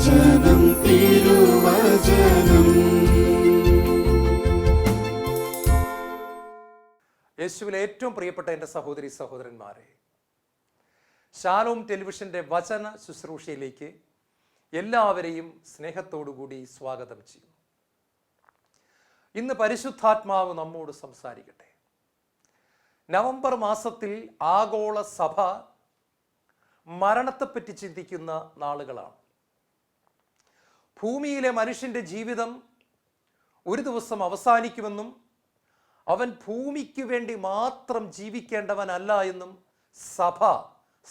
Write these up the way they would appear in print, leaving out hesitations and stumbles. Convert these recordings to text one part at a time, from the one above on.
തിരുവചനം തിരുവചനം. യേശുവിലെ ഏറ്റവും പ്രിയപ്പെട്ട എൻ്റെ സഹോദരി സഹോദരന്മാരെ, ശാലോം ടെലിവിഷൻ്റെ വചന ശുശ്രൂഷയിലേക്ക് എല്ലാവരെയും സ്നേഹത്തോടുകൂടി സ്വാഗതം ചെയ്യുന്നു. ഇന്ന് പരിശുദ്ധാത്മാവ് നമ്മോട് സംസാരിക്കട്ടെ. നവംബർ മാസത്തിൽ ആഗോള സഭ മരണത്തെപ്പറ്റി ചിന്തിക്കുന്ന നാളുകളാണ്. ഭൂമിയിലെ മനുഷ്യൻ്റെ ജീവിതം ഒരു ദിവസം അവസാനിക്കുമെന്നും അവൻ ഭൂമിക്ക് വേണ്ടി മാത്രം ജീവിക്കേണ്ടവനല്ല എന്നും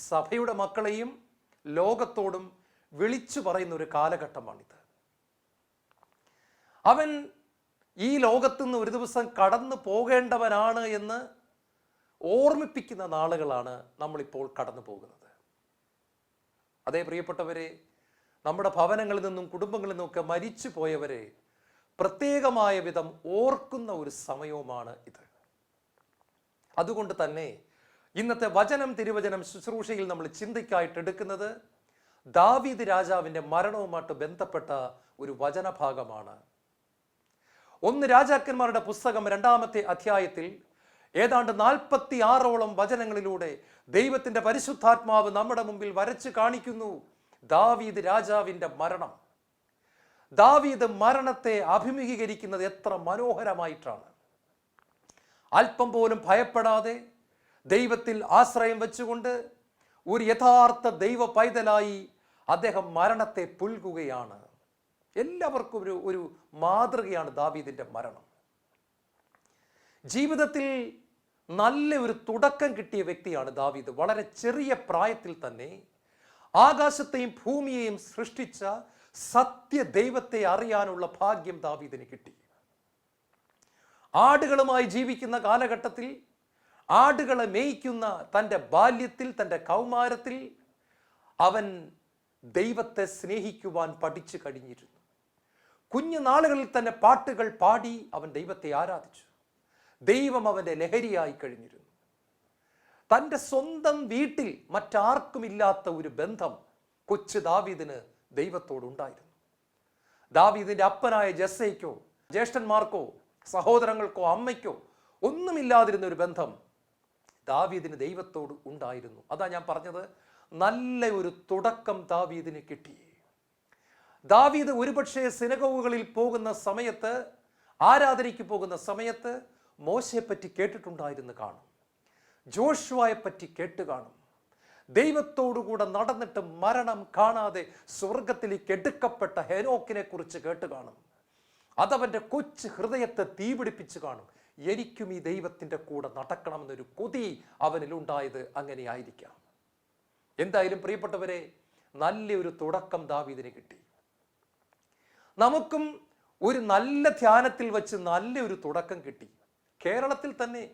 സഭയുടെ മക്കളെയും ലോകത്തോടും വിളിച്ചു പറയുന്ന ഒരു കാലഘട്ടമാണിത്. അവൻ ഈ ലോകത്തുനിന്ന് ഒരു ദിവസം കടന്നു പോകേണ്ടവനാണ് എന്ന് ഓർമ്മിപ്പിക്കുന്ന നാളുകളാണ് നമ്മളിപ്പോൾ കടന്നു പോകുന്നത്. അതേ പ്രിയപ്പെട്ടവരെ, നമ്മുടെ ഭവനങ്ങളിൽ നിന്നും കുടുംബങ്ങളിൽ നിന്നുമൊക്കെ മരിച്ചു പോയവരെ പ്രത്യേകമായ വിധം ഓർക്കുന്ന ഒരു സമയവുമാണ് ഇത്. അതുകൊണ്ട് തന്നെ ഇന്നത്തെ വചനം തിരുവചനം ശുശ്രൂഷയിൽ നമ്മൾ ചിന്തയ്ക്കായിട്ട് എടുക്കുന്നത് ദാവീദ് രാജാവിൻ്റെ മരണവുമായിട്ട് ബന്ധപ്പെട്ട ഒരു വചനഭാഗമാണ്. 1 രാജാക്കന്മാരുടെ പുസ്തകം 2-ാമത്തെ അധ്യായത്തിൽ ഏതാണ്ട് 46ഓളം വചനങ്ങളിലൂടെ ദൈവത്തിൻ്റെ പരിശുദ്ധാത്മാവ് നമ്മുടെ മുമ്പിൽ വരച്ച് കാണിക്കുന്നു ദാവീദ് രാജാവിൻ്റെ മരണം. ദാവീദ് മരണത്തെ അഭിമുഖീകരിക്കുന്നത് എത്ര മനോഹരമായിട്ടാണ്. അല്പം പോലും ഭയപ്പെടാതെ ദൈവത്തിൽ ആശ്രയം വെച്ചുകൊണ്ട് ഒരു യഥാർത്ഥ ദൈവ പൈതലായി അദ്ദേഹം മരണത്തെ പുൽകുകയാണ്. എല്ലാവർക്കും ഒരു മാതൃകയാണ് ദാവീദിൻ്റെ മരണം. ജീവിതത്തിൽ നല്ല ഒരു തുടക്കം കിട്ടിയ വ്യക്തിയാണ് ദാവീദ്. വളരെ ചെറിയ പ്രായത്തിൽ തന്നെ ആകാശത്തെയും ഭൂമിയെയും സൃഷ്ടിച്ച സത്യ ദൈവത്തെ അറിയാനുള്ള ഭാഗ്യം ദാവീദിന് കിട്ടി. ആടുകളുമായി ജീവിക്കുന്ന കാലഘട്ടത്തിൽ ആടുകളെ മേയ്ക്കുന്ന തൻ്റെ ബാല്യത്തിൽ, തൻ്റെ കൗമാരത്തിൽ അവൻ ദൈവത്തെ സ്നേഹിക്കുവാൻ പഠിച്ചു കഴിഞ്ഞിരുന്നു. കുഞ്ഞുനാളുകളിൽ തന്നെ പാട്ടുകൾ പാടി അവൻ ദൈവത്തെ ആരാധിച്ചു. ദൈവം അവൻ്റെ ലഹരിയായി കഴിഞ്ഞിരുന്നു. തൻ്റെ സ്വന്തം വീട്ടിൽ മറ്റാർക്കുമില്ലാത്ത ഒരു ബന്ധം കൊച്ചു ദാവീദിന് ദൈവത്തോടുണ്ടായിരുന്നു. ദാവീദിൻ്റെ അപ്പനായ ജസ്സയ്ക്കോ ജ്യേഷ്ഠന്മാർക്കോ സഹോദരങ്ങൾക്കോ അമ്മയ്ക്കോ ഒന്നുമില്ലാതിരുന്ന ഒരു ബന്ധം ദാവീദിന് ദൈവത്തോട് ഉണ്ടായിരുന്നു. അതാ ഞാൻ പറഞ്ഞത്, നല്ല ഒരു തുടക്കം ദാവീദിന് കിട്ടി. ദാവീദ് ഒരുപക്ഷെ സിനഗോഗുകളിൽ പോകുന്ന സമയത്ത്, ആരാധനയ്ക്ക് പോകുന്ന സമയത്ത് മോശയെപ്പറ്റി കേട്ടിട്ടുണ്ടായിരുന്നു കാണും, ജോഷുവയെപ്പറ്റി കേട്ട് കാണും. ദൈവത്തോടുകൂടെ നടന്നിട്ട് മരണം കാണാതെ സ്വർഗത്തിലേക്ക് എടുക്കപ്പെട്ട ഹെനോക്കിനെ കുറിച്ച് കേട്ട് കാണും. അതവൻ്റെ കൊച്ചു ഹൃദയത്തെ തീപിടിപ്പിച്ച് കാണും. എനിക്കും ഈ ദൈവത്തിൻ്റെ കൂടെ നടക്കണമെന്നൊരു കൊതി അവനിലുണ്ടായത് അങ്ങനെയായിരിക്കാം. എന്തായാലും പ്രിയപ്പെട്ടവരെ, നല്ലൊരു തുടക്കം ദാവീദിന് കിട്ടി. നമുക്കും ഒരു നല്ല ധ്യാനത്തിൽ വെച്ച് നല്ലൊരു തുടക്കം കിട്ടി. കേരളത്തിൽ തന്നെ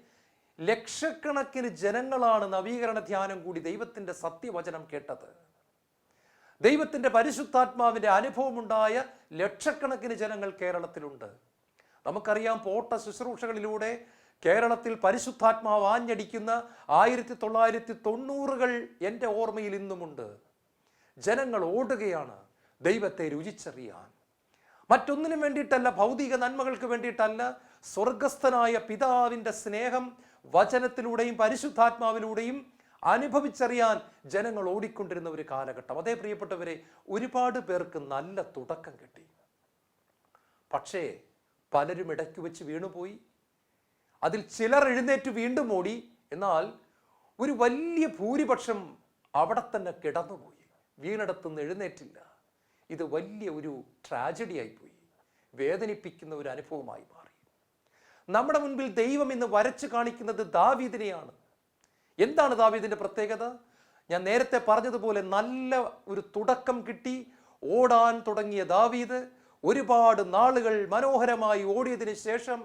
ലക്ഷക്കണക്കിന് ജനങ്ങളാണ് നവീകരണ ധ്യാനം കൂടി ദൈവത്തിൻ്റെ സത്യവചനം കേട്ടത്. ദൈവത്തിൻ്റെ പരിശുദ്ധാത്മാവിൻ്റെ അനുഭവമുണ്ടായ ലക്ഷക്കണക്കിന് ജനങ്ങൾ കേരളത്തിലുണ്ട്. നമുക്കറിയാം, പോട്ട ശുശ്രൂഷകളിലൂടെ കേരളത്തിൽ പരിശുദ്ധാത്മാവ് ആഞ്ഞടിക്കുന്ന 1990-കൾ എൻ്റെ ഓർമ്മയിൽ ഇന്നുമുണ്ട്. ജനങ്ങൾ ഓടുകയാണ് ദൈവത്തെ രുചിച്ചറിയാൻ. മറ്റൊന്നിനും വേണ്ടിയിട്ടല്ല, ഭൗതിക നന്മകൾക്ക് വേണ്ടിയിട്ടല്ല, സ്വർഗസ്ഥനായ പിതാവിൻ്റെ സ്നേഹം വചനത്തിലൂടെയും പരിശുദ്ധാത്മാവിലൂടെയും അനുഭവിച്ചറിയാൻ ജനങ്ങൾ ഓടിക്കൊണ്ടിരുന്ന ഒരു കാലഘട്ടം. അതേ പ്രിയപ്പെട്ടവരെ, ഒരുപാട് പേർക്ക് നല്ല തുടക്കം കിട്ടി. പക്ഷേ പലരും ഇടയ്ക്ക് വെച്ച് വീണുപോയി. അതിൽ ചിലർ എഴുന്നേറ്റ് വീണ്ടും ഓടി. എന്നാൽ ഒരു വലിയ ഭൂരിപക്ഷം അവിടെ തന്നെ കിടന്നുപോയി, വീണിടത്തുനിന്ന് എഴുന്നേറ്റില്ല. ഇത് വലിയ ഒരു ട്രാജഡി ആയിപ്പോയി, വേദനിപ്പിക്കുന്ന ഒരു അനുഭവമായി മാറി. നമ്മുടെ മുൻപിൽ ദൈവം ഇന്ന് വരച്ചു കാണിക്കുന്നത് ദാവീദിനെയാണ്. എന്താണ് ദാവീദിൻ്റെ പ്രത്യേകത? ഞാൻ നേരത്തെ പറഞ്ഞതുപോലെ നല്ല ഒരു തുടക്കം കിട്ടി. ഓടാൻ തുടങ്ങിയ ദാവീദ് ഒരുപാട് നാളുകൾ മനോഹരമായി ഓടിയതിന് ശേഷം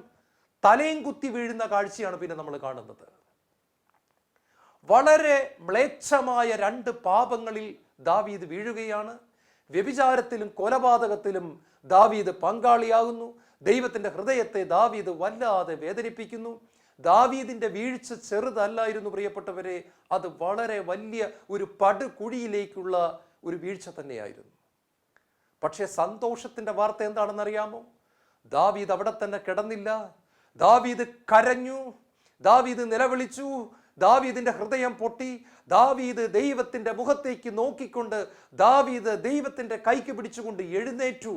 തലയും കുത്തി വീഴുന്ന കാഴ്ചയാണ് പിന്നെ നമ്മൾ കാണുന്നത്. വളരെ മ്ലേച്ഛമായ 2 പാപങ്ങളിൽ ദാവീദ് വീഴുകയാണ്. വ്യഭിചാരത്തിലും കൊലപാതകത്തിലും ദാവീദ് പങ്കാളിയാകുന്നു. ദൈവത്തിൻ്റെ ഹൃദയത്തെ ദാവീദ് വല്ലാതെ വേദനിപ്പിക്കുന്നു. ദാവീദിൻ്റെ വീഴ്ച ചെറുതല്ലായിരുന്നു പ്രിയപ്പെട്ടവരെ, അത് വളരെ വലിയ ഒരു പടുകുഴിയിലേക്കുള്ള ഒരു വീഴ്ച തന്നെയായിരുന്നു. പക്ഷേ സന്തോഷത്തിൻ്റെ വാർത്ത എന്താണെന്നറിയാമോ? ദാവീദ് അവിടെ തന്നെ കിടന്നില്ല. ദാവീദ് കരഞ്ഞു, ദാവീദ് നിലവിളിച്ചു, ദാവീദിന്റെ ഹൃദയം പൊട്ടി. ദാവീദ് ദൈവത്തിന്റെ മുഖത്തേക്ക് നോക്കിക്കൊണ്ട്, ദാവീദ് ദൈവത്തിന്റെ കൈക്ക് പിടിച്ചുകൊണ്ട് എഴുന്നേറ്റു.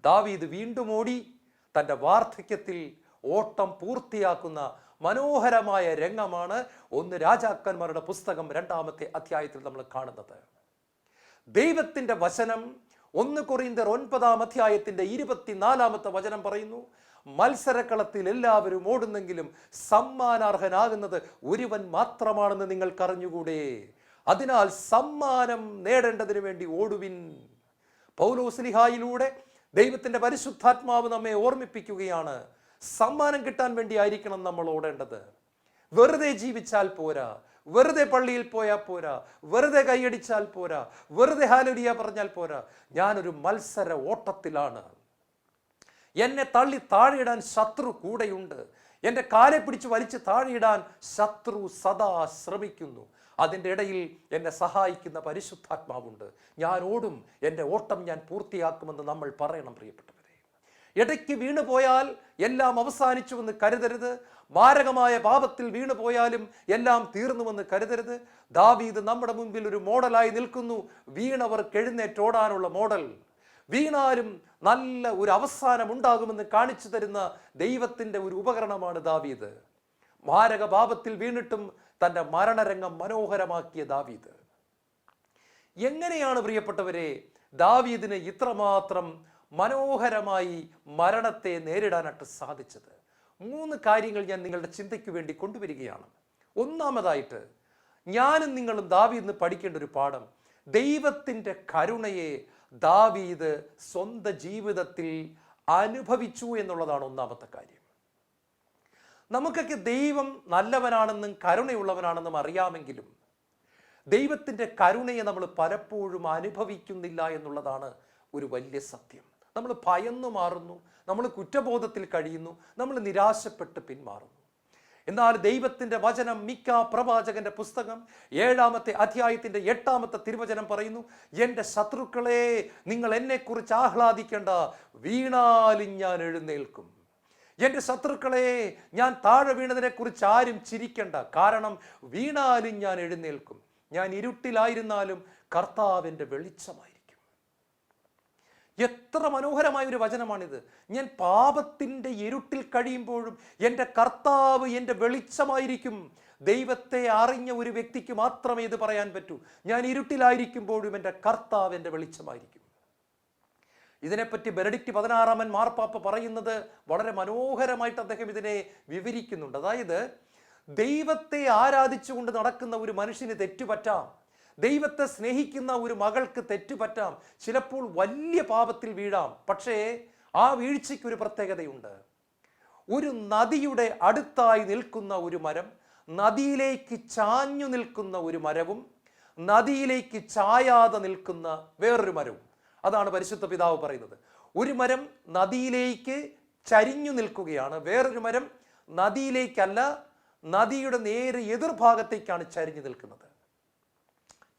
ദാവീദ് വീണ്ടും ഓടി. തൻ്റെ വാർദ്ധക്യത്തിൽ ഓട്ടം പൂർത്തിയാക്കുന്ന മനോഹരമായ രംഗമാണ് 1 രാജാക്കന്മാരുടെ പുസ്തകം 2-ാമത്തെ അധ്യായത്തിൽ നമ്മൾ കാണുന്നത്. ദൈവത്തിന്റെ വചനം 1 കൊരിന്ത്യർ 9-ാം അധ്യായത്തിന്റെ 24-ാമത്തെ വചനം പറയുന്നു, മത്സരക്കളത്തിൽ എല്ലാവരും ഓടുന്നെങ്കിലും സമ്മാനാർഹനാകുന്നത് ഒരുവൻ മാത്രമാണെന്ന് നിങ്ങൾക്കറിഞ്ഞുകൂടെ. അതിനാൽ സമ്മാനം നേടേണ്ടതിന് വേണ്ടി ഓടുവിൻ. പൗലോസ്ലിഹായിലൂടെ ദൈവത്തിന്റെ പരിശുദ്ധാത്മാവ് നമ്മെ ഓർമ്മിപ്പിക്കുകയാണ്, സമ്മാനം കിട്ടാൻ വേണ്ടി ആയിരിക്കണം നമ്മൾ ഓടേണ്ടത്. വെറുതെ ജീവിച്ചാൽ പോരാ, വെറുതെ പള്ളിയിൽ പോയാൽ പോരാ, വെറുതെ കൈയടിച്ചാൽ പോരാ, വെറുതെ ഹാലലിയ പറഞ്ഞാൽ പോരാ. ഞാനൊരു മത്സര ഓട്ടത്തിലാണ്. എന്നെ തള്ളി താഴെയിടാൻ ശത്രു കൂടെയുണ്ട്. എൻ്റെ കാലെ പിടിച്ച് വലിച്ച് താഴെയിടാൻ ശത്രു സദാ ശ്രമിക്കുന്നു. അതിൻ്റെ ഇടയിൽ എന്നെ സഹായിക്കുന്ന പരിശുദ്ധാത്മാവുണ്ട്. ഞാൻ ഓടും, എൻ്റെ ഓട്ടം ഞാൻ പൂർത്തിയാക്കുമെന്ന് നമ്മൾ പറയണം. പ്രിയപ്പെട്ടവരെ, ഇടയ്ക്ക് വീണുപോയാൽ എല്ലാം അവസാനിച്ചുവെന്ന് കരുതരുത്. മാരകമായ പാപത്തിൽ വീണുപോയാലും എല്ലാം തീർന്നുവെന്ന് കരുതരുത്. ദാവീദ് നമ്മുടെ മുൻപിൽ ഒരു മോഡലായി നിൽക്കുന്നു. വീണവർക്ക് എഴുന്നേറ്റോടാനുള്ള മോഡൽ. വീണാലും നല്ല ഒരു അവസാനം ഉണ്ടാകുമെന്ന് കാണിച്ചു തരുന്ന ദൈവത്തിൻ്റെ ഒരു ഉപകരണമാണ് ദാവീദ്. മാരക പാപത്തിൽ വീണിട്ടും തൻ്റെ മരണരംഗം മനോഹരമാക്കിയ ദാവീദ്. എങ്ങനെയാണ് പ്രിയപ്പെട്ടവരെ ദാവീദിന് ഇത്രമാത്രം മനോഹരമായി മരണത്തെ നേരിടാനായിട്ട് സാധിച്ചത്? 3 കാര്യങ്ങൾ ഞാൻ നിങ്ങളുടെ ചിന്തയ്ക്ക് വേണ്ടി കൊണ്ടുവരികയാണ്. ഒന്നാമതായിട്ട്, ഞാനും നിങ്ങളും ദാവീദിന് പഠിക്കേണ്ട ഒരു പാഠം, ദൈവത്തിൻ്റെ കരുണയെ ദാവീദ് സ്വന്തം ജീവിതത്തിൽ അനുഭവിച്ചു എന്നുള്ളതാണ് ഒന്നാമത്തെ കാര്യം. നമുക്കൊക്കെ ദൈവം നല്ലവനാണെന്നും കരുണയുള്ളവനാണെന്നും അറിയാമെങ്കിലും ദൈവത്തിൻ്റെ കരുണയെ നമ്മൾ പലപ്പോഴും അനുഭവിക്കുന്നില്ല എന്നുള്ളതാണ് ഒരു വലിയ സത്യം. നമ്മൾ ഭയന്നു മാറുന്നു, നമ്മൾ കുറ്റബോധത്തിൽ കഴിയുന്നു, നമ്മൾ നിരാശപ്പെട്ട് പിന്മാറുന്നു. എന്നാൽ ദൈവത്തിൻ്റെ വചനം മിക്ക പ്രവാചകന്റെ പുസ്തകം 7-ാമത്തെ അധ്യായത്തിന്റെ 8-ാമത്തെ തിരുവചനം പറയുന്നു, എൻ്റെ ശത്രുക്കളെ, നിങ്ങൾ എന്നെക്കുറിച്ച് ആഹ്ലാദിക്കേണ്ട, വീണാലും ഞാൻ എഴുന്നേൽക്കും. എൻ്റെ ശത്രുക്കളെ, ഞാൻ താഴെ വീണതിനെ കുറിച്ച് ആരും ചിരിക്കണ്ട, കാരണം വീണാലും ഞാൻ എഴുന്നേൽക്കും. ഞാൻ ഇരുട്ടിലായിരുന്നാലും കർത്താവിൻ്റെ വെളിച്ചമായിരിക്കും. എത്ര മനോഹരമായ ഒരു വചനമാണിത്. ഞാൻ പാപത്തിൻ്റെ ഇരുട്ടിൽ കഴിയുമ്പോഴും എൻ്റെ കർത്താവ് എൻ്റെ വെളിച്ചമായിരിക്കും. ദൈവത്തെ അറിഞ്ഞ ഒരു വ്യക്തിക്ക് മാത്രമേ ഇത് പറയാൻ പറ്റൂ. ഞാൻ ഇരുട്ടിലായിരിക്കുമ്പോഴും എൻ്റെ കർത്താവ് എൻ്റെ വെളിച്ചമായിരിക്കും. ഇതിനെപ്പറ്റി ബെനഡിക്റ്റ് 16-ാമൻ മാർപ്പാപ്പ പറയുന്നത് വളരെ മനോഹരമായിട്ട് അദ്ദേഹം ഇതിനെ വിവരിക്കുന്നുണ്ട്. അതായത്, ദൈവത്തെ ആരാധിച്ചുകൊണ്ട് നടക്കുന്ന ഒരു മനുഷ്യന് തെറ്റുപറ്റാം, ദൈവത്തെ സ്നേഹിക്കുന്ന ഒരു മകൾക്ക് തെറ്റുപറ്റാം, ചിലപ്പോൾ വലിയ പാപത്തിൽ വീഴാം. പക്ഷേ ആ വീഴ്ചയ്ക്കൊരു പ്രത്യേകതയുണ്ട്. ഒരു നദിയുടെ അടുത്തായി നിൽക്കുന്ന ഒരു മരം, നദിയിലേക്ക് ചാഞ്ഞു നിൽക്കുന്ന ഒരു മരവും നദിയിലേക്ക് ചായാതെ നിൽക്കുന്ന വേറൊരു മരവും. അതാണ് പരിശുദ്ധ പിതാവ് പറയുന്നത്. ഒരു മരം നദിയിലേക്ക് ചരിഞ്ഞു നിൽക്കുകയാണ്, വേറൊരു മരം നദിയിലേക്കല്ല, നദിയുടെ നേരെ എതിർഭാഗത്തേക്കാണ് ചരിഞ്ഞു നിൽക്കുന്നത്.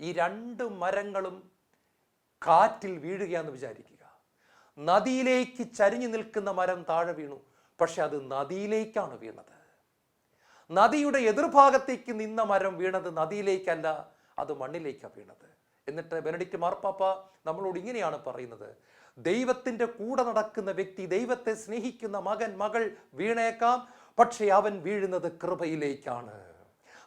ഈ 2 മരങ്ങളും കാറ്റിൽ വീഴുകയാന്ന് വിചാരിക്കുക. നദിയിലേക്ക് ചരിഞ്ഞു നിൽക്കുന്ന മരം താഴെ വീണു, പക്ഷെ അത് നദിയിലേക്കാണ് വീണത്. നദിയുടെ എതിർഭാഗത്തേക്ക് നിന്ന മരം വീണത് നദിയിലേക്കല്ല, അത് മണ്ണിലേക്കാണ് വീണത്. എന്നിട്ട് ബെനഡിക്റ്റ് മാർപ്പാപ്പ നമ്മളോട് ഇങ്ങനെയാണ് പറയുന്നത്, ദൈവത്തിൻ്റെ കൂടെ നടക്കുന്ന വ്യക്തി, ദൈവത്തെ സ്നേഹിക്കുന്ന മകൻ മകൾ വീണേക്കാം, പക്ഷെ അവൻ വീഴുന്നത് കൃപയിലേക്കാണ്.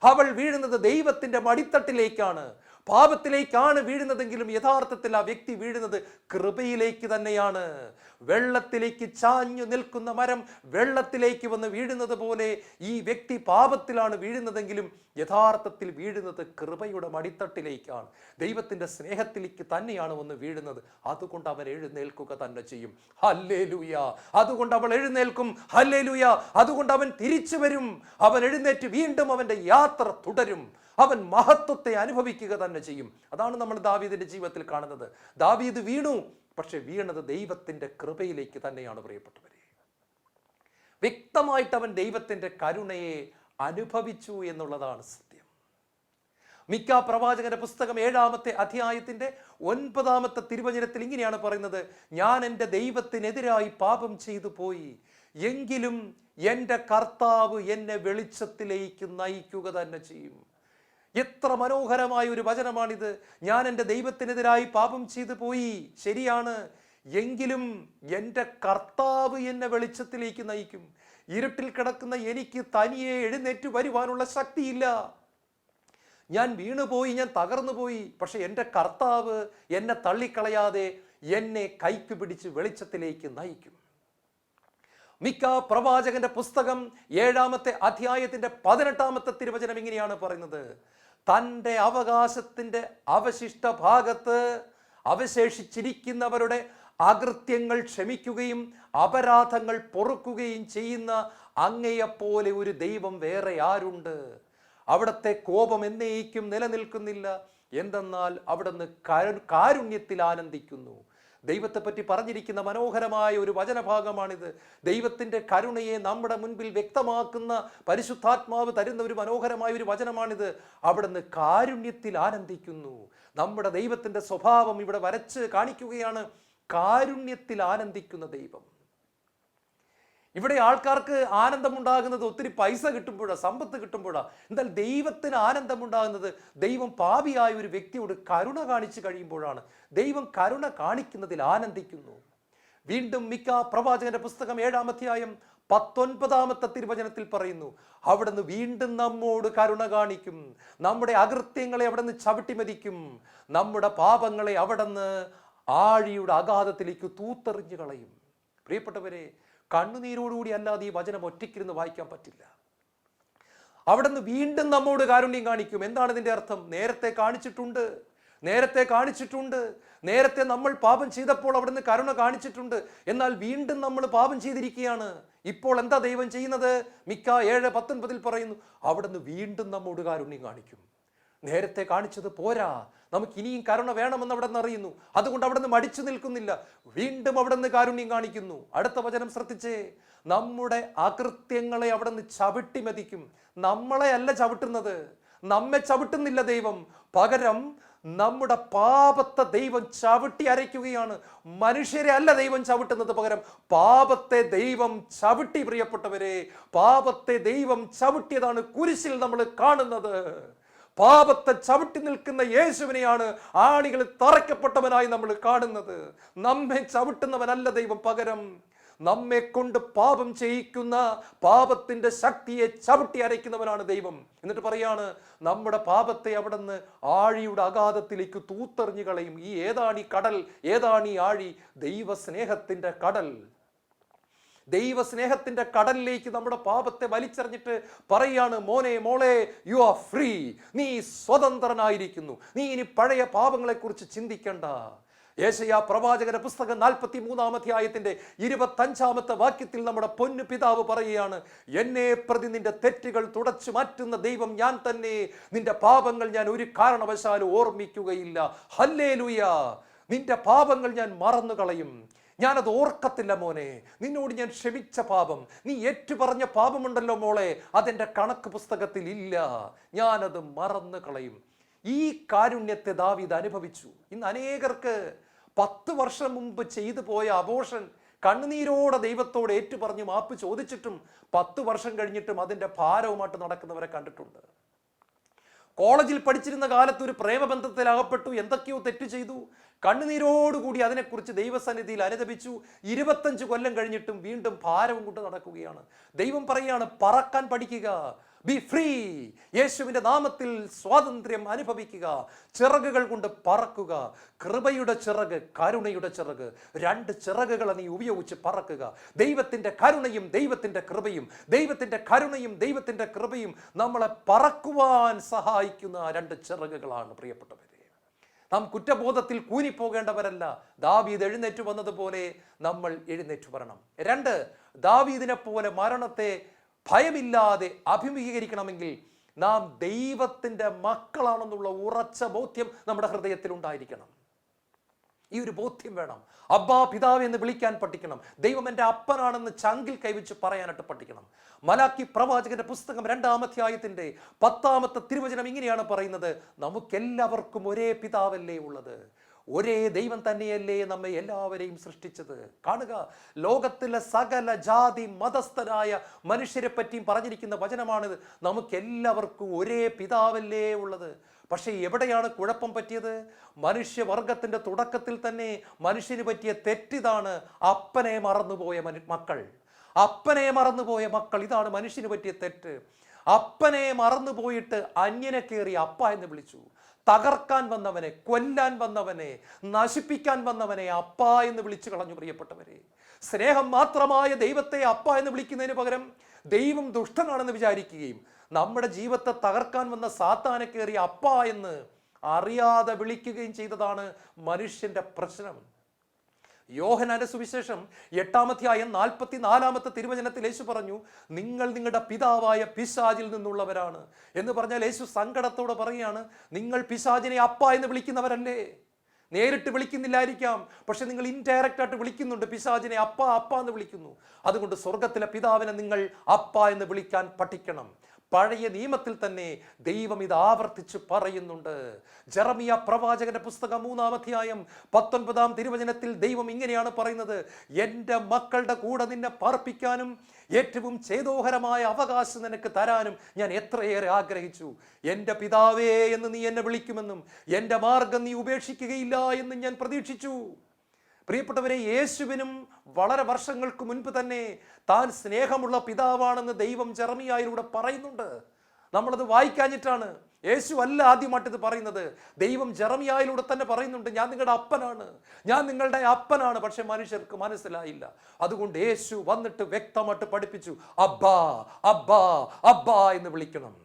അവൾ വീഴുന്നത് ദൈവത്തിൻ്റെ മടിത്തട്ടിലേക്കാണ്. പാപത്തിലേക്കാണ് വീഴുന്നതെങ്കിലും യഥാർത്ഥത്തിൽ ആ വ്യക്തി വീഴുന്നത് കൃപയിലേക്ക് തന്നെയാണ്. വെള്ളത്തിലേക്ക് ചാഞ്ഞു നിൽക്കുന്ന മരം വെള്ളത്തിലേക്ക് വന്ന് വീഴുന്നത് പോലെ ഈ വ്യക്തി പാപത്തിലാണ് വീഴുന്നതെങ്കിലും യഥാർത്ഥത്തിൽ വീഴുന്നത് കൃപയുടെ മടിത്തട്ടിലേക്കാണ്, ദൈവത്തിൻ്റെ സ്നേഹത്തിലേക്ക് തന്നെയാണ് വന്ന് വീഴുന്നത്. അതുകൊണ്ട് അവൻ എഴുന്നേൽക്കുക തന്നെ ചെയ്യും. ഹല്ലേലൂയ. അതുകൊണ്ട് അവൾ എഴുന്നേൽക്കും. ഹല്ലേലൂയ. അതുകൊണ്ട് അവൻ തിരിച്ചു വരും. അവൻ എഴുന്നേറ്റ് വീണ്ടും അവൻ്റെ യാത്ര തുടരും. അവൻ മഹത്വത്തെ അനുഭവിക്കുക തന്നെ ചെയ്യും. അതാണ് നമ്മൾ ദാവീദിന്റെ ജീവിതത്തിൽ കാണുന്നത്. ദാവീദ് വീണു, പക്ഷെ വീണത് ദൈവത്തിൻ്റെ കൃപയിലേക്ക് തന്നെയാണ്. പ്രിയപ്പെട്ടവരെ, വ്യക്തമായിട്ട് അവൻ ദൈവത്തിൻ്റെ കരുണയെ അനുഭവിച്ചു എന്നുള്ളതാണ് സത്യം. മിക്ക പ്രവാചകന്റെ പുസ്തകം 7-ാമത്തെ അധ്യായത്തിന്റെ 9-ാമത്തെ തിരുവചനത്തിൽ ഇങ്ങനെയാണ് പറയുന്നത്, ഞാൻ എൻ്റെ ദൈവത്തിനെതിരായി പാപം ചെയ്തു പോയി, എങ്കിലും എൻ്റെ കർത്താവ് എന്നെ വെളിച്ചത്തിലേക്ക് നയിക്കുക തന്നെ ചെയ്യും. എത്ര മനോഹരമായ ഒരു വചനമാണിത്. ഞാൻ എൻ്റെ ദൈവത്തിനെതിരായി പാപം ചെയ്തു പോയി, ശരിയാണ്, എങ്കിലും എൻ്റെ കർത്താവ് എന്നെ വെളിച്ചത്തിലേക്ക് നയിക്കും. ഇരുട്ടിൽ കിടക്കുന്ന എനിക്ക് തനിയെ എഴുന്നേറ്റ് വരുവാനുള്ള ശക്തിയില്ല. ഞാൻ വീണുപോയി, ഞാൻ തകർന്നു പോയി, പക്ഷെ എൻ്റെ കർത്താവ് എന്നെ തള്ളിക്കളയാതെ എന്നെ കൈക്ക് പിടിച്ച് വെളിച്ചത്തിലേക്ക് നയിക്കും. മിക്ക പ്രവാചകന്റെ പുസ്തകം 7-ാമത്തെ അധ്യായത്തിന്റെ 18-ാമത്തെ തിരുവചനം ഇങ്ങനെയാണ് പറയുന്നത്, തൻ്റെ അവകാശത്തിന്റെ അവശിഷ്ട ഭാഗത്ത് അവശേഷിച്ചിരിക്കുന്നവരുടെ അകൃത്യങ്ങൾ ക്ഷമിക്കുകയും അപരാധങ്ങൾ പൊറുക്കുകയും ചെയ്യുന്ന അങ്ങയെപ്പോലെ ഒരു ദൈവം വേറെ ആരുണ്ട്? അവിടുത്തെ കോപം എന്നേക്കും നിലനിൽക്കുന്നില്ല, എന്തെന്നാൽ അവിടുന്ന് കാരുണ്യത്തിൽ ആനന്ദിക്കുന്നു. ദൈവത്തെ പറ്റി പറഞ്ഞിരിക്കുന്ന മനോഹരമായ ഒരു വചനഭാഗമാണിത്. ദൈവത്തിൻ്റെ കരുണയെ നമ്മുടെ മുൻപിൽ വ്യക്തമാക്കുന്ന പരിശുദ്ധാത്മാവ് തരുന്ന ഒരു മനോഹരമായ ഒരു വചനമാണിത്. അവിടുന്ന് കാരുണ്യത്തിൽ ആനന്ദിക്കുന്നു. നമ്മുടെ ദൈവത്തിൻ്റെ സ്വഭാവം ഇവിടെ വരച്ച് കാണിക്കുകയാണ്. കാരുണ്യത്തിൽ ആനന്ദിക്കുന്ന ദൈവം. ഇവിടെ ആൾക്കാർക്ക് ആനന്ദമുണ്ടാകുന്നത് ഒത്തിരി പൈസ കിട്ടുമ്പോഴാണ്, സമ്പത്ത് കിട്ടുമ്പോഴാണ്. എന്നാൽ ദൈവത്തിന് ആനന്ദമുണ്ടാകുന്നത് ദൈവം പാപിയായ ഒരു വ്യക്തിയോട് കരുണ കാണിച്ചു കഴിയുമ്പോഴാണ്. ദൈവം കരുണ കാണിക്കുന്നതിൽ ആനന്ദിക്കുന്നു. വീണ്ടും മിക്ക പ്രവാചകന്റെ പുസ്തകം 7-ാം അധ്യായം 19-ാമത്തെ തിരുവചനത്തിൽ പറയുന്നു, അവിടുന്ന് വീണ്ടും നമ്മോട് കരുണ കാണിക്കും, നമ്മുടെ അകൃത്യങ്ങളെ അവിടുന്ന് ചവിട്ടിമതിക്കും, നമ്മുടെ പാപങ്ങളെ അവിടുന്ന് ആഴിയുടെ അഗാധത്തിലേക്ക് തൂത്തെറിഞ്ഞു കളയും. പ്രിയപ്പെട്ടവരെ, കണ്ണുനീരോടുകൂടി അല്ലാതെ ഈ വചനം ഒറ്റയ്ക്കിരുന്ന് വായിക്കാൻ പറ്റില്ല. അവിടുന്ന് വീണ്ടും നമ്മോട് കാരുണ്യം കാണിക്കും. എന്താണ് ഇതിൻ്റെ അർത്ഥം? നേരത്തെ കാണിച്ചിട്ടുണ്ട്. നേരത്തെ നമ്മൾ പാപം ചെയ്തപ്പോൾ അവിടുന്ന് കരുണ കാണിച്ചിട്ടുണ്ട്. എന്നാൽ വീണ്ടും നമ്മൾ പാപം ചെയ്തിരിക്കുകയാണ്. ഇപ്പോൾ എന്താ ദൈവം ചെയ്യുന്നത്? മിക്ക 7:19 പറയുന്നു, അവിടുന്ന് വീണ്ടും നമ്മോട് കാരുണ്യം കാണിക്കും. നേരത്തെ കാണിച്ചത് പോരാ, നമുക്ക് ഇനിയും കരുണ വേണമെന്ന് അവിടെ നിന്ന് അറിയുന്നു. അതുകൊണ്ട് അവിടെ നിന്ന് മടിച്ചു നിൽക്കുന്നില്ല, വീണ്ടും അവിടെ നിന്ന് കാരുണ്യം കാണിക്കുന്നു. അടുത്ത വചനം ശ്രദ്ധിച്ചേ, നമ്മുടെ അകൃത്യങ്ങളെ അവിടെ നിന്ന് ചവിട്ടി മതിക്കും. നമ്മളെ അല്ല ചവിട്ടുന്നത്, നമ്മെ ചവിട്ടുന്നില്ല ദൈവം, പകരം നമ്മുടെ പാപത്തെ ദൈവം ചവിട്ടി അരയ്ക്കുകയാണ്. മനുഷ്യരെ അല്ല ദൈവം ചവിട്ടുന്നത്, പകരം പാപത്തെ ദൈവം ചവിട്ടി. പ്രിയപ്പെട്ടവരെ, പാപത്തെ ദൈവം ചവിട്ടിയതാണ് കുരിശിൽ നമ്മൾ കാണുന്നത്. പാപത്തെ ചവിട്ടി നിൽക്കുന്ന യേശുവിനെയാണ് ആണികൾ തറയ്ക്കപ്പെട്ടവനായി നമ്മൾ കാണുന്നത്. നമ്മെ ചവിട്ടുന്നവനല്ല ദൈവം, പകരം നമ്മെ കൊണ്ട് പാപം ചെയ്യിക്കുന്ന പാപത്തിന്റെ ശക്തിയെ ചവിട്ടി അരയ്ക്കുന്നവനാണ് ദൈവം. എന്നിട്ട് പറയാണ്, നമ്മുടെ പാപത്തെ അവിടുന്ന് ആഴിയുടെ അഗാധത്തിലേക്ക് തൂത്തെറിഞ്ഞു കളയും. ഈ ഏതാണീ കടൽ, ഏതാണീ ആഴി? ദൈവസ്നേഹത്തിന്റെ കടൽ. ദൈവസ്നേഹത്തിന്റെ കടലിലേക്ക് നമ്മുടെ പാപത്തെ വലിച്ചെറിഞ്ഞിട്ട് പറയാണ്, മോനെ മോളെ, യു ആർ ഫ്രീ, നീ സ്വതന്ത്രനായിരിക്കുന്നു, നീ ഇനി പഴയ പാപങ്ങളെ കുറിച്ച് ചിന്തിക്കണ്ട. യേശയ്യാ പ്രവാചകന്റെ പുസ്തകം 43-ാം അധ്യായത്തിന്റെ 25-ാമത്തെ വാക്യത്തിൽ നമ്മുടെ പൊന്നു പിതാവ് പറയുകയാണ്, എന്നെ പ്രതി നിന്റെ തെറ്റുകൾ തുടച്ചു മാറ്റുന്ന ദൈവം ഞാൻ തന്നെ, നിന്റെ പാപങ്ങൾ ഞാൻ ഒരു കാരണവശാലും ഓർമ്മിക്കുകയില്ല. ഹല്ലേലൂയ! നിന്റെ പാപങ്ങൾ ഞാൻ മറന്നു കളയും, ഞാനത് ഓർക്കത്തില്ല മോനെ. നിന്നോട് ഞാൻ ക്ഷമിച്ച പാപം, നീ ഏറ്റുപറഞ്ഞ പാപമുണ്ടല്ലോ മോളെ, അതെൻ്റെ കണക്ക് പുസ്തകത്തിൽ ഇല്ല, ഞാനത് മറന്നു കളയും. ഈ കാരുണ്യത്തെ ദാവീദ് അനുഭവിച്ചു. ഇന്ന് അനേകർക്ക് 10 വർഷം മുമ്പ് ചെയ്തു പോയ അബോർഷൻ കണ്ണുനീരോടെ ദൈവത്തോട് ഏറ്റുപറഞ്ഞ് മാപ്പ് ചോദിച്ചിട്ടും 10 വർഷം കഴിഞ്ഞിട്ടും അതിൻ്റെ ഭാരവുമായിട്ട് നടക്കുന്നവരെ കണ്ടിട്ടുണ്ട്. കോളേജിൽ പഠിച്ചിരുന്ന കാലത്ത് ഒരു പ്രേമബന്ധത്തിൽ അകപ്പെട്ടു, എന്തൊക്കെയോ തെറ്റ് ചെയ്തു, കണ്ണുനീരോടുകൂടി അതിനെക്കുറിച്ച് ദൈവസന്നിധിയിൽ അനുദപിച്ചു. 25 കൊല്ലം കഴിഞ്ഞിട്ടും വീണ്ടും ഭാരവും കൊണ്ട് നടക്കുകയാണ്. ദൈവം പറയുകയാണ്, പറക്കാൻ പഠിക്കുക, ബി ഫ്രീ. യേശുവിൻ്റെ നാമത്തിൽ സ്വാതന്ത്ര്യം അനുഭവിക്കുക, ചിറകുകൾ കൊണ്ട് പറക്കുക. കൃപയുടെ ചിറക്, കരുണയുടെ ചിറക്, 2 ചിറകുകളെ നീ ഉപയോഗിച്ച് പറക്കുക. ദൈവത്തിൻ്റെ കരുണയും ദൈവത്തിൻ്റെ കൃപയും, ദൈവത്തിൻ്റെ കരുണയും ദൈവത്തിൻ്റെ കൃപയും നമ്മളെ പറക്കുവാൻ സഹായിക്കുന്ന 2 ചിറകുകളാണ്. പ്രിയപ്പെട്ടവരെ, നാം കുറ്റബോധത്തിൽ കൂനിപ്പോകേണ്ടവരല്ല. ദാവീദ് എഴുന്നേറ്റ് വന്നതുപോലെ നമ്മൾ എഴുന്നേറ്റ് വരണം. 2, ദാവീദിനെ പോലെ മരണത്തെ ഭയമില്ലാതെ അഭിമുഖീകരിക്കണമെങ്കിൽ നാം ദൈവത്തിൻ്റെ മക്കളാണെന്നുള്ള ഉറച്ച ബോധ്യം നമ്മുടെ ഹൃദയത്തിൽ ഉണ്ടായിരിക്കണം. ഈ ഒരു ബോധ്യം വേണം. അബ്ബാ പിതാവ് എന്ന് വിളിക്കാൻ പഠിക്കണം. ദൈവം എൻ്റെ അപ്പനാണെന്ന് ചങ്കിൽ കൈവച്ച് പറയാനായിട്ട് പഠിക്കണം. മലാക്കി പ്രവാചകന്റെ പുസ്തകം 2-ാം അധ്യായത്തിന്റെ 10-ാമത്തെ തിരുവചനം ഇങ്ങനെയാണ് പറയുന്നത്: നമുക്കെല്ലാവർക്കും ഒരേ പിതാവല്ലേ ഉള്ളത്, ഒരേ ദൈവം തന്നെയല്ലേ നമ്മെ എല്ലാവരെയും സൃഷ്ടിച്ചത്. കാണുക, ലോകത്തിലെ സകല ജാതി മതസ്ഥരായ മനുഷ്യരെ പറ്റിയും പറഞ്ഞിരിക്കുന്ന വചനമാണിത്. നമുക്കെല്ലാവർക്കും ഒരേ പിതാവല്ലേ ഉള്ളത്. പക്ഷേ എവിടെയാണ് കുഴപ്പം പറ്റിയത്? മനുഷ്യവർഗത്തിന്റെ തുടക്കത്തിൽ തന്നെ മനുഷ്യന് പറ്റിയ തെറ്റിതാണ് അപ്പനെ മറന്നുപോയ മക്കൾ. അപ്പനെ മറന്നുപോയ മക്കൾ, ഇതാണ് മനുഷ്യന് പറ്റിയ തെറ്റ്. അപ്പനെ മറന്നുപോയിട്ട് അന്യനെ കയറി അപ്പ എന്ന് വിളിച്ചു. തകർക്കാൻ വന്നവനെ, കൊല്ലാൻ വന്നവനെ, നശിപ്പിക്കാൻ വന്നവനെ അപ്പ എന്ന് വിളിച്ചു കളഞ്ഞു. പ്രിയപ്പെട്ടവരെ, സ്നേഹം മാത്രമായ ദൈവത്തെ അപ്പ എന്ന് വിളിക്കുന്നതിന് പകരം ദൈവം ദുഷ്ടനാണെന്ന് വിചാരിക്കുകയും നമ്മുടെ ജീവിതത്തെ തകർക്കാൻ വന്ന സാത്താനെ കയറി അപ്പ എന്ന് അറിയാതെ വിളിക്കുകയും ചെയ്തതാണ് മനുഷ്യന്റെ പ്രശ്നം. യോഹന്നാന്റെ സുവിശേഷം 8-ാം അധ്യായം 44-ാമത്തെ തിരുവചനത്തിൽ യേശു പറഞ്ഞു, നിങ്ങൾ നിങ്ങളുടെ പിതാവായ പിശാചിൽ നിന്നുള്ളവരാണ് എന്ന് പറഞ്ഞാൽ യേശു സങ്കടത്തോടെ പറയുകയാണ്, നിങ്ങൾ പിശാചിനെ അപ്പ എന്ന് വിളിക്കുന്നവരല്ലേ? നേരിട്ട് വിളിക്കുന്നില്ലായിരിക്കാം, പക്ഷെ നിങ്ങൾ ഇൻഡയറക്റ്റ് ആയിട്ട് വിളിക്കുന്നുണ്ട്. പിശാചിനെ അപ്പ അപ്പ എന്ന് വിളിക്കുന്നു. അതുകൊണ്ട് സ്വർഗത്തിലെ പിതാവിനെ നിങ്ങൾ അപ്പ എന്ന് വിളിക്കാൻ പഠിക്കണം. പഴയ നിയമത്തിൽ തന്നെ ദൈവം ഇത് ആവർത്തിച്ച് പറയുന്നുണ്ട്. ജെറമിയ പ്രവാചകന്റെ പുസ്തകം 3-ാം അധ്യായം 19-ാം തിരുവചനത്തിൽ ദൈവം ഇങ്ങനെയാണ് പറയുന്നത്: എൻ്റെ മക്കളുടെ കൂടെ നിന്നെ പാർപ്പിക്കാനും ഏറ്റവും ചേതോഹരമായ അവകാശം നിനക്ക് തരാനും ഞാൻ എത്രയേറെ ആഗ്രഹിച്ചു. എൻ്റെ പിതാവേ എന്ന് നീ എന്നെ വിളിക്കുമെന്നും എൻ്റെ മാർഗം നീ ഉപേക്ഷിക്കുകയില്ല എന്നും ഞാൻ പ്രതീക്ഷിച്ചു. പ്രിയപ്പെട്ടവരെ, യേശുവിനും വളരെ വർഷങ്ങൾക്ക് മുൻപ് തന്നെ താൻ സ്നേഹമുള്ള പിതാവാണെന്ന് ദൈവം ജെറമിയായിലൂടെ പറയുന്നുണ്ട്. നമ്മളത് വായിക്കാഞ്ഞിട്ടാണ്. യേശു അല്ല ആദ്യമായിട്ട് ഇത് പറയുന്നത്. ദൈവം ജെറമിയായിലൂടെ തന്നെ പറയുന്നുണ്ട്, ഞാൻ നിങ്ങളുടെ അപ്പനാണ്, ഞാൻ നിങ്ങളുടെ അപ്പനാണ്. പക്ഷെ മനുഷ്യർക്ക് മനസ്സിലായില്ല. അതുകൊണ്ട് യേശു വന്നിട്ട് വ്യക്തമായിട്ട് പഠിപ്പിച്ചു, അബ്ബാ അബ്ബാ അബ്ബാ എന്ന് വിളിക്കണം.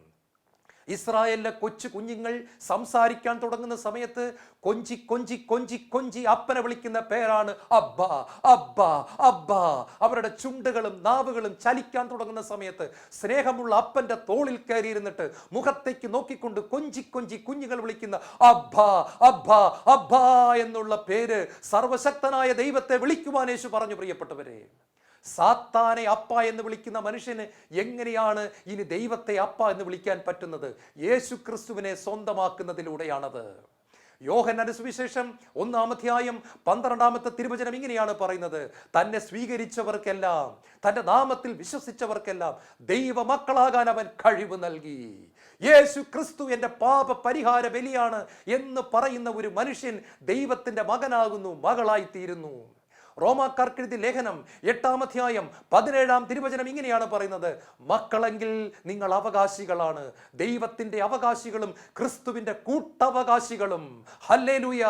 ഇസ്രായേലിലെ കൊച്ചു കുഞ്ഞുങ്ങൾ സംസാരിക്കാൻ തുടങ്ങുന്ന സമയത്ത് കൊഞ്ചി കൊഞ്ചി കൊഞ്ചി കൊഞ്ചി അപ്പനെ വിളിക്കുന്ന പേരാണ് അബ്ബ അബ്ബ അബ്ബ. അവരുടെ ചുണ്ടുകളും നാവുകളും ചലിക്കാൻ തുടങ്ങുന്ന സമയത്ത് സ്നേഹമുള്ള അപ്പന്റെ തോളിൽ കയറിയിരുന്നിട്ട് മുഖത്തേക്ക് നോക്കിക്കൊണ്ട് കൊഞ്ചി കൊഞ്ചി കുഞ്ഞുങ്ങൾ വിളിക്കുന്ന അബ്ബ അബ്ബ അബ്ബ എന്നുള്ള പേര് സർവശക്തനായ ദൈവത്തെ വിളിക്കുവാൻ യേശു പറഞ്ഞു. പ്രിയപ്പെട്ടവരെ, സാത്താനെ അപ്പ എന്ന് വിളിക്കുന്ന മനുഷ്യന് എങ്ങനെയാണ് ഇനി ദൈവത്തെ അപ്പ എന്ന് വിളിക്കാൻ പറ്റുന്നത്? യേശു ക്രിസ്തുവിനെ സ്വന്തമാക്കുന്നതിലൂടെയാണത്. യോഹന്നാന്റെ സുവിശേഷം 1-ാം അധ്യായം 12-ാമത്തെ തിരുവചനം ഇങ്ങനെയാണ് പറയുന്നത്: തന്നെ സ്വീകരിച്ചവർക്കെല്ലാം, തന്റെ നാമത്തിൽ വിശ്വസിച്ചവർക്കെല്ലാം ദൈവമക്കളാകാൻ അവൻ കഴിവ് നൽകി. യേശു ക്രിസ്തു എൻ്റെ പാപ പരിഹാര ബലിയാണ് എന്ന് പറയുന്ന ഒരു മനുഷ്യൻ ദൈവത്തിന്റെ മകനാകുന്നു, മകളായി തീരുന്നു. റോമാക്കാർക്കെഴുതിയ ലേഖനം 8-ാം അധ്യായം 17-ാം തിരുവചനം ഇങ്ങനെയാണ് പറയുന്നത്: മക്കളെങ്കിൽ നിങ്ങൾ അവകാശികളാണ്, ദൈവത്തിന്റെ അവകാശികളും ക്രിസ്തുവിന്റെ കൂട്ടവകാശികളും. ഹല്ലേലൂയ!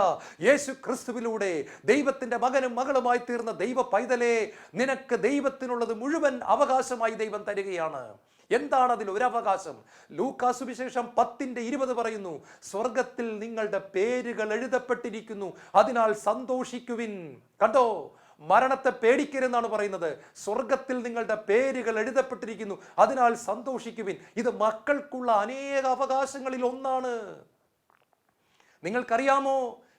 യേശു ക്രിസ്തുവിലൂടെ ദൈവത്തിന്റെ മകനും മകളുമായി തീർന്ന ദൈവ പൈതലേ, നിനക്ക് ദൈവത്തിനുള്ളത് മുഴുവൻ അവകാശമായി ദൈവം തരികയാണ്. എന്താണ് അതിൽ ഒരു അവകാശം? ലൂക്കാ സുവിശേഷം 10:20 പറയുന്നു, സ്വർഗത്തിൽ നിങ്ങളുടെ പേരുകൾ എഴുതപ്പെട്ടിരിക്കുന്നു, അതിനാൽ സന്തോഷിക്കുവിൻ. കണ്ടോ, മരണത്തെ പേടിക്കരുതെന്നാണ് പറയുന്നത്. സ്വർഗത്തിൽ നിങ്ങളുടെ പേരുകൾ എഴുതപ്പെട്ടിരിക്കുന്നു, അതിനാൽ സന്തോഷിക്കുവിൻ. ഇത് മക്കൾക്കുള്ള അനേക അവകാശങ്ങളിൽ ഒന്നാണ്. നിങ്ങൾക്കറിയാമോ,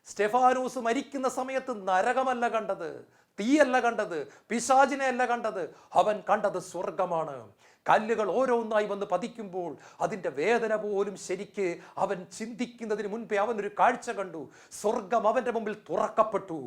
സ്റ്റെഫാനോസ് മരിക്കുന്ന സമയത്ത് നരകമല്ല കണ്ടത്, തീയല്ല കണ്ടത്, പിശാചിനെ അല്ല കണ്ടത്, അവൻ കണ്ടത് സ്വർഗമാണ്. കല്ലുകൾ ഓരോന്നായി വന്ന് പതിക്കുമ്പോൾ അതിൻ്റെ വേദന പോലും ശരിക്ക് അവൻ ചിന്തിക്കുന്നതിന് മുൻപേ അവൻ ഒരു കാഴ്ച കണ്ടു. സ്വർഗം അവൻ്റെ മുമ്പിൽ തുറക്കപ്പെട്ടു.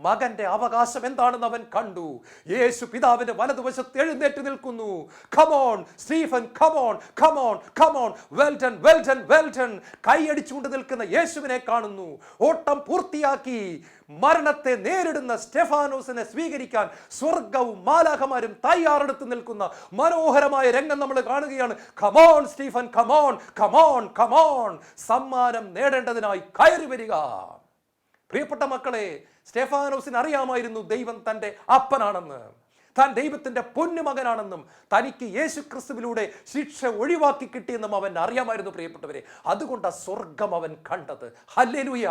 മകന്റെ അവകാശം എന്താണെന്ന് അവൻ കണ്ടു. യേശു പിതാവിന്റെ വലതുവശത്ത് എഴുന്നേറ്റ് നിൽക്കുന്നു. Come on Stephen, come on come on come on, well done well done well done. കൈയടിച്ചുകൊണ്ട് നിൽക്കുന്ന യേശുവിനെ കാണുന്നു. ഓട്ടം പൂർത്തിയാക്കി മരണത്തെ നേരിടുന്ന സ്റ്റെഫാനോസിനെ സ്വീകരിക്കാൻ സ്വർഗവും മാലാഖമാരും തയ്യാറെടുത്ത് നിൽക്കുന്ന മനോഹരമായ രംഗം നമ്മൾ കാണുകയാണ്. Come on Stephen, come on come on come on. സമ്മാനം നേടേണ്ടതിനായി കയറി വരിക. പ്രിയപ്പെട്ട മക്കളെ, സ്റ്റെഫാനോസിന് അറിയാമായിരുന്നു ദൈവം തൻ്റെ അപ്പനാണെന്ന്, താൻ ദൈവത്തിന്റെ പൊന്നുമകനാണെന്നും തനിക്ക് യേശു ക്രിസ്തുവിലൂടെ ശിക്ഷ ഒഴിവാക്കി കിട്ടിയെന്നും അവൻ അറിയാമായിരുന്നു. പ്രിയപ്പെട്ടവരെ, അതുകൊണ്ട് സ്വർഗം അവൻ കണ്ടത്. ഹല്ലേലൂയ!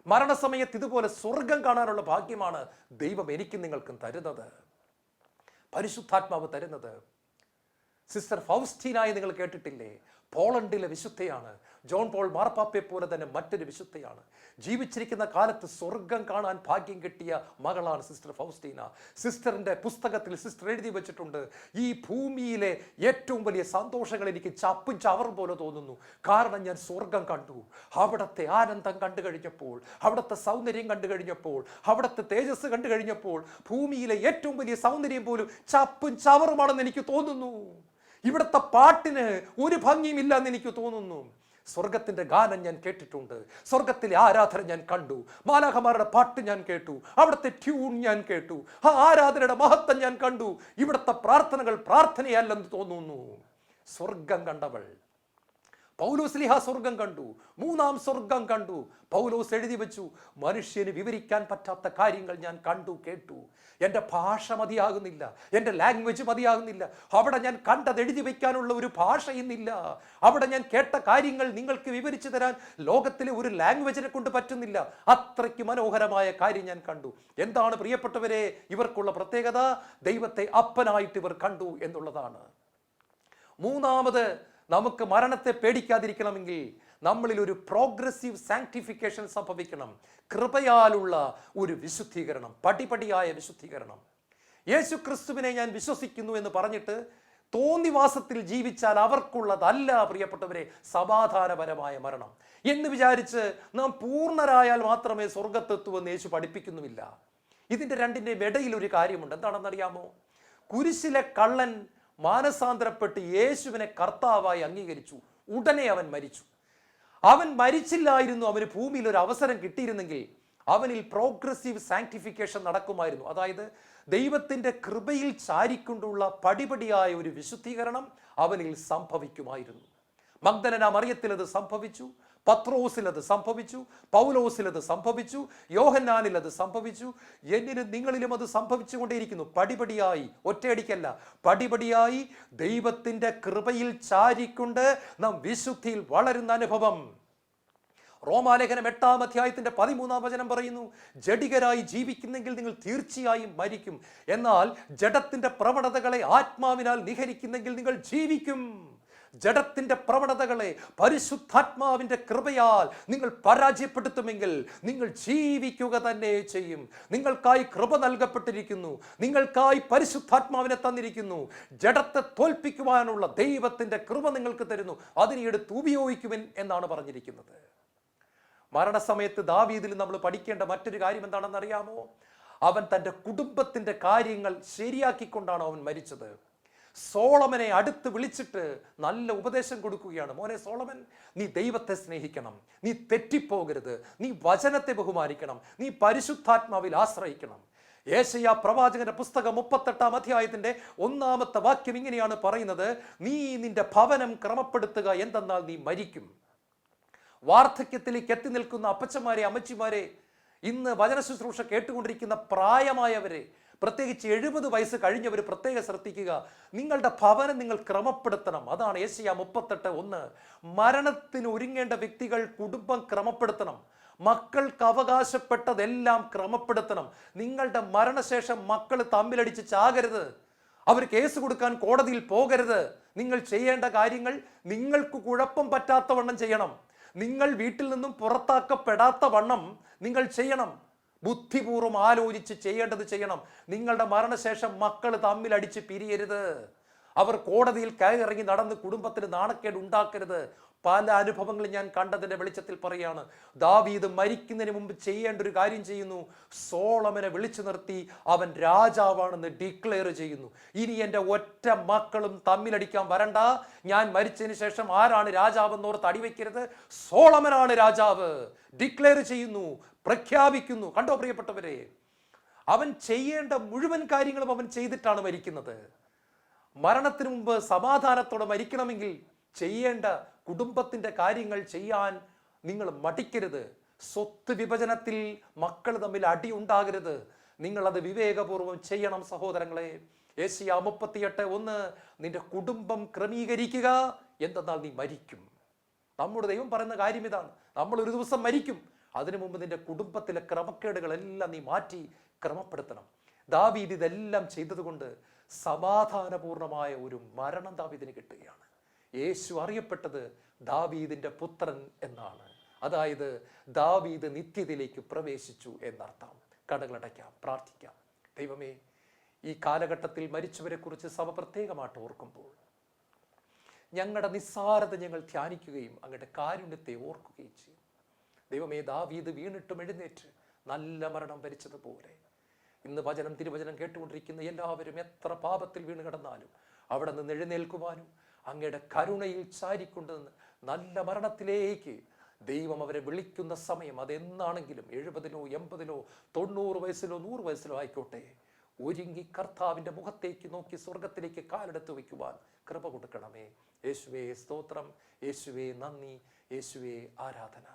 മരണസമയത്ത് ഇതുപോലെ സ്വർഗം കാണാനുള്ള ഭാഗ്യമാണ് ദൈവം എനിക്കും നിങ്ങൾക്കും തരുന്നത്, പരിശുദ്ധാത്മാവ് തരുന്നത്. സിസ്റ്റർ ഫൗസ്റ്റീനായി നിങ്ങൾ കേട്ടിട്ടില്ലേ? പോളണ്ടിലെ വിശുദ്ധയാണ്. ജോൺ പോൾ മാർപ്പാപ്പയെ പോലെ തന്നെ മറ്റൊരു വിശുദ്ധയാണ്. ജീവിച്ചിരിക്കുന്ന കാലത്ത് സ്വർഗം കാണാൻ ഭാഗ്യം കിട്ടിയ മകളാണ് സിസ്റ്റർ ഫൗസ്റ്റീന. സിസ്റ്ററിൻ്റെ പുസ്തകത്തിൽ സിസ്റ്റർ എഴുതി വെച്ചിട്ടുണ്ട്, ഈ ഭൂമിയിലെ ഏറ്റവും വലിയ സന്തോഷങ്ങൾ എനിക്ക് ചപ്പും ചവറും പോലെ തോന്നുന്നു. കാരണം ഞാൻ സ്വർഗം കണ്ടു. അവിടുത്തെ ആനന്ദം കണ്ടു കഴിഞ്ഞപ്പോൾ, അവിടുത്തെ സൗന്ദര്യം കണ്ടു കഴിഞ്ഞപ്പോൾ, അവിടുത്തെ തേജസ് കണ്ടു കഴിഞ്ഞപ്പോൾ ഭൂമിയിലെ ഏറ്റവും വലിയ സൗന്ദര്യം പോലും ചപ്പും ചവറുമാണെന്ന് എനിക്ക് തോന്നുന്നു. ഇവിടുത്തെ പാട്ടിന് ഒരു ഭംഗിയും ഇല്ലെന്ന് എനിക്ക് തോന്നുന്നു. സ്വർഗത്തിന്റെ ഗാനം ഞാൻ കേട്ടിട്ടുണ്ട്, സ്വർഗത്തിലെ ആരാധന ഞാൻ കണ്ടു, മാലാഖമാരുടെ പാട്ട് ഞാൻ കേട്ടു, അവിടുത്തെ ട്യൂൺ ഞാൻ കേട്ടു, ആ ആരാധനയുടെ മഹത്വം ഞാൻ കണ്ടു. ഇവിടുത്തെ പ്രാർത്ഥനകൾ പ്രാർത്ഥനയല്ലെന്ന് തോന്നുന്നു. സ്വർഗം കണ്ടവൾ പൗലോസ് ലീഹ സ്വർഗം കണ്ടു, മൂന്നാം സ്വർഗം കണ്ടു. പൗലോസ് എഴുതി വെച്ചു, മനുഷ്യന് വിവരിക്കാൻ പറ്റാത്ത കാര്യങ്ങൾ ഞാൻ കണ്ടു കേട്ടു. എൻ്റെ ഭാഷ മതിയാകുന്നില്ല, എൻ്റെ ലാംഗ്വേജ് മതിയാകുന്നില്ല. അവിടെ ഞാൻ കണ്ടത് എഴുതി വയ്ക്കാനുള്ള ഒരു ഭാഷ ഇന്നില്ല. അവിടെ ഞാൻ കേട്ട കാര്യങ്ങൾ നിങ്ങൾക്ക് വിവരിച്ചു തരാൻ ലോകത്തിലെ ഒരു ലാംഗ്വേജിനെ കൊണ്ട് പറ്റുന്നില്ല. അത്രയ്ക്ക് മനോഹരമായ കാര്യം ഞാൻ കണ്ടു. എന്താണ് പ്രിയപ്പെട്ടവരെ ഇവർക്കുള്ള പ്രത്യേകത? ദൈവത്തെ അപ്പനായിട്ട് ഇവർ കണ്ടു എന്നുള്ളതാണ്. മൂന്നാമത്, നമുക്ക് മരണത്തെ പേടിക്കാതിരിക്കണമെങ്കിൽ നമ്മളിൽ ഒരു പ്രോഗ്രസീവ് സാങ്ക്ടിഫിക്കേഷൻ സംഭവിക്കണം. കൃപയാലുള്ള ഒരു വിശുദ്ധീകരണം, പടിപടിയായ വിശുദ്ധീകരണം. യേശു ക്രിസ്തുവിനെ ഞാൻ വിശ്വസിക്കുന്നു എന്ന് പറഞ്ഞിട്ട് തോന്നിവാസത്തിൽ ജീവിച്ചാൽ അവർക്കുള്ളതല്ല പ്രിയപ്പെട്ടവരെ സമാധാനപരമായ മരണം എന്ന് വിചാരിച്ച് നാം പൂർണ്ണരായാൽ മാത്രമേ സ്വർഗത്തെത്തുവെന്ന് യേശു പഠിപ്പിക്കുന്നുമില്ല. ഇതിൻ്റെ രണ്ടിൻ്റെയും ഇടയിൽ ഒരു കാര്യമുണ്ട്. എന്താണെന്നറിയാമോ? കുരിശിലെ കള്ളൻ മാനസാന്തരപ്പെട്ട് യേശുവിനെ കർത്താവായി അംഗീകരിച്ചു. ഉടനെ അവൻ മരിച്ചു. അവൻ മരിച്ചില്ലായിരുന്നു, അവന് ഭൂമിയിൽ ഒരു അവസരം കിട്ടിയിരുന്നെങ്കിൽ അവനിൽ പ്രോഗ്രസീവ് സാങ്ക്ടിഫിക്കേഷൻ നടക്കുമായിരുന്നു. അതായത് ദൈവത്തിൻ്റെ കൃപയിൽ ചാരിക്കൊണ്ടുള്ള പടിപടിയായ ഒരു വിശുദ്ധീകരണം അവനിൽ സംഭവിക്കുമായിരുന്നു. മഗ്ദലന മറിയത്തിൽ അത് സംഭവിച്ചു, പത്രോസിൽ അത് സംഭവിച്ചു, പൗലോസിൽ അത് സംഭവിച്ചു, യോഹന്നാനിൽ അത് സംഭവിച്ചു. എന്നിലും നിങ്ങളിലും അത് സംഭവിച്ചുകൊണ്ടേയിരിക്കുന്നു. പടിപടിയായി, ഒറ്റയടിക്കല്ല, പടിപടിയായി ദൈവത്തിൻ്റെ കൃപയിൽ ചാരിക്കൊണ്ട് നാം വിശുദ്ധിയിൽ വളരുന്ന അനുഭവം. റോമാലേഖനം 8-ാം അധ്യായത്തിന്റെ 13-ാം വചനം പറയുന്നു, ജഡികരായി ജീവിക്കുന്നെങ്കിൽ നിങ്ങൾ തീർച്ചയായും മരിക്കും. എന്നാൽ ജഡത്തിന്റെ പ്രവണതകളെ ആത്മാവിനാൽ നിഹരിക്കുന്നെങ്കിൽ നിങ്ങൾ ജീവിക്കും. ജഡത്തിന്റെ പ്രവണതകളെ പരിശുദ്ധാത്മാവിന്റെ കൃപയാൽ നിങ്ങൾ പരാജയപ്പെടുത്തുമെങ്കിൽ നിങ്ങൾ ജീവിക്കുക തന്നെ ചെയ്യും. നിങ്ങൾക്കായി കൃപ നൽകപ്പെട്ടിരിക്കുന്നു, നിങ്ങൾക്കായി പരിശുദ്ധാത്മാവിനെ തന്നിരിക്കുന്നു. ജഡത്തെ തോൽപ്പിക്കുവാനുള്ള ദൈവത്തിന്റെ കൃപ നിങ്ങൾക്ക് തരുന്നു, അതിനെ എടുത്ത് ഉപയോഗിക്കുവിൻ എന്നാണ് പറഞ്ഞിരിക്കുന്നത്. മരണസമയത്ത് ദാവീദിൽ നമ്മൾ പഠിക്കേണ്ട മറ്റൊരു കാര്യം എന്താണെന്ന് അറിയാമോ? അവൻ തൻ്റെ കുടുംബത്തിന്റെ കാര്യങ്ങൾ ശരിയാക്കിക്കൊണ്ടാണ് അവൻ മരിച്ചത്. സോളമനെ അടുത്ത് വിളിച്ചിട്ട് നല്ല ഉപദേശം കൊടുക്കുകയാണ്. മോനെ സോളമൻ, നീ ദൈവത്തെ സ്നേഹിക്കണം, നീ തെറ്റിപ്പോകരുത്, നീ വചനത്തെ ബഹുമാനിക്കണം, നീ പരിശുദ്ധാത്മാവിൽ ആശ്രയിക്കണം. യേശയ്യാ പ്രവാചകന്റെ പുസ്തകം 38-ാം അധ്യായത്തിന്റെ 1-ാമത്തെ വാക്യം ഇങ്ങനെയാണ് പറയുന്നത്, നീ നിന്റെ ഭവനം ക്രമപ്പെടുത്തുക, എന്തെന്നാൽ നീ മരിക്കും. വാർദ്ധക്യത്തിലേക്ക് എത്തി നിൽക്കുന്ന അപ്പച്ചന്മാരെ, അമ്മച്ചിമാരെ, ഇന്ന് വചന ശുശ്രൂഷ കേട്ടുകൊണ്ടിരിക്കുന്ന പ്രായമായവരെ, പ്രത്യേകിച്ച് 70 വയസ്സ് കഴിഞ്ഞവർ പ്രത്യേകം ശ്രദ്ധിക്കുക. നിങ്ങളുടെ ഭവനം നിങ്ങൾ ക്രമപ്പെടുത്തണം. അതാണ് യേശയ്യാ 38:1. മരണത്തിന് ഒരുങ്ങേണ്ട വ്യക്തികൾ കുടുംബം ക്രമപ്പെടുത്തണം. മക്കൾക്ക് അവകാശപ്പെട്ടതെല്ലാം ക്രമപ്പെടുത്തണം. നിങ്ങളുടെ മരണശേഷം മക്കൾ തമ്മിലടിച്ച് ചാകരുത്, അവർ കേസ് കൊടുക്കാൻ കോടതിയിൽ പോകരുത്. നിങ്ങൾ ചെയ്യേണ്ട കാര്യങ്ങൾ നിങ്ങൾക്ക് കുഴപ്പം പറ്റാത്തവണ്ണം ചെയ്യണം. നിങ്ങൾ വീട്ടിൽ നിന്നും പുറത്താക്കപ്പെടാത്ത വണ്ണം നിങ്ങൾ ചെയ്യണം. ബുദ്ധിപൂർവ്വം ആലോചിച്ച് ചെയ്യേണ്ടത് ചെയ്യണം. നിങ്ങളുടെ മരണശേഷം മക്കൾ തമ്മിലടിച്ച് പിരിയരുത്. അവർ കോടതിയിൽ കയറിറങ്ങി നടന്ന് കുടുംബത്തിന് നാണക്കേട് ഉണ്ടാക്കരുത്. പല അനുഭവങ്ങളും ഞാൻ കണ്ടതിൻ്റെ വെളിച്ചത്തിൽ പറയാണ്. ദാവീദ് മരിക്കുന്നതിന് മുമ്പ് ചെയ്യേണ്ട ഒരു കാര്യം ചെയ്യുന്നു. സോളമനെ വിളിച്ചു നിർത്തി അവൻ രാജാവാണെന്ന് ഡിക്ലെയർ ചെയ്യുന്നു. ഇനി എൻ്റെ ഒറ്റ മക്കളും തമ്മിലടിക്കാൻ വരണ്ട. ഞാൻ മരിച്ചതിന് ശേഷം ആരാണ് രാജാവെന്നോർത്ത് അടിവെക്കരുത്, സോളമനാണ് രാജാവ്. ഡിക്ലെയർ ചെയ്യുന്നു, പ്രഖ്യാപിക്കുന്നു. കണ്ടോ പ്രിയപ്പെട്ടവരെ, അവൻ ചെയ്യേണ്ട മുഴുവൻ കാര്യങ്ങളും അവൻ ചെയ്തിട്ടാണ് മരിക്കുന്നത്. മരണത്തിന് മുമ്പ് സമാധാനത്തോടെ മരിക്കണമെങ്കിൽ ചെയ്യേണ്ട കുടുംബത്തിന്റെ കാര്യങ്ങൾ ചെയ്യാൻ നിങ്ങൾ മടിക്കരുത്. സ്വത്ത് വിഭജനത്തിൽ മക്കൾ തമ്മിൽ അടി ഉണ്ടാകരുത്. നിങ്ങളത് വിവേകപൂർവ്വം ചെയ്യണം സഹോദരങ്ങളെ. യേശയ്യാ 38:1, നിന്റെ കുടുംബം ക്രമീകരിക്കുക, എന്തെന്നാൽ നീ മരിക്കും. നമ്മുടെ ദൈവം പറയുന്ന കാര്യം ഇതാണ്. നമ്മൾ ഒരു ദിവസം മരിക്കും. അതിനു മുമ്പ് നിന്റെ കുടുംബത്തിലെ ക്രമക്കേടുകളെല്ലാം നീ മാറ്റി ക്രമപ്പെടുത്തണം. ദാവീദ് ഇതെല്ലാം ചെയ്തതുകൊണ്ട് സമാധാനപൂർണമായ ഒരു മരണം ദാവീദിന് കിട്ടുകയാണ്. യേശു അറിയപ്പെട്ടത് ദാവീദിന്റെ പുത്രൻ എന്നാണ്. അതായത് ദാവീദ് നിത്യതയിലേക്ക് പ്രവേശിച്ചു എന്നർത്ഥം. കടകളടയ്ക്കാം, പ്രാർത്ഥിക്കാം. ദൈവമേ, ഈ കാലഘട്ടത്തിൽ മരിച്ചവരെ കുറിച്ച് സഭ പ്രത്യേകമായിട്ട് ഓർക്കുമ്പോൾ ഞങ്ങളുടെ നിസ്സാരത ഞങ്ങൾ ധ്യാനിക്കുകയും അങ്ങയുടെ കാരുണ്യത്തെ ഓർക്കുകയും ചെയ്യും. ദൈവമേ, ദാവീദ് വീണിട്ടും എഴുന്നേറ്റ് നല്ല മരണം വരിച്ചതുപോലെ ഇന്ന് വചനം തിരുവചനം കേട്ടുകൊണ്ടിരിക്കുന്ന എല്ലാവരും എത്ര പാപത്തിൽ വീണ് കിടന്നാലും അവിടെ നിന്ന് എഴുന്നേൽക്കുവാനും അങ്ങയുടെ കരുണയിൽ ചാരിക്കൊണ്ടുനിന്ന് നല്ല മരണത്തിലേക്ക് ദൈവം അവരെ വിളിക്കുന്ന സമയം അതെന്നാണെങ്കിലും 70-ലോ 80-ലോ 90 വയസ്സിലോ 100 വയസ്സിലോ ആയിക്കോട്ടെ, ഒരുങ്ങി കർത്താവിൻ്റെ മുഖത്തേക്ക് നോക്കി സ്വർഗത്തിലേക്ക് കാലെടുത്ത് വയ്ക്കുവാൻ കൃപ കൊടുക്കണമേ. യേശുവേ സ്തോത്രം, യേശുവേ നന്ദി, യേശുവേ ആരാധന.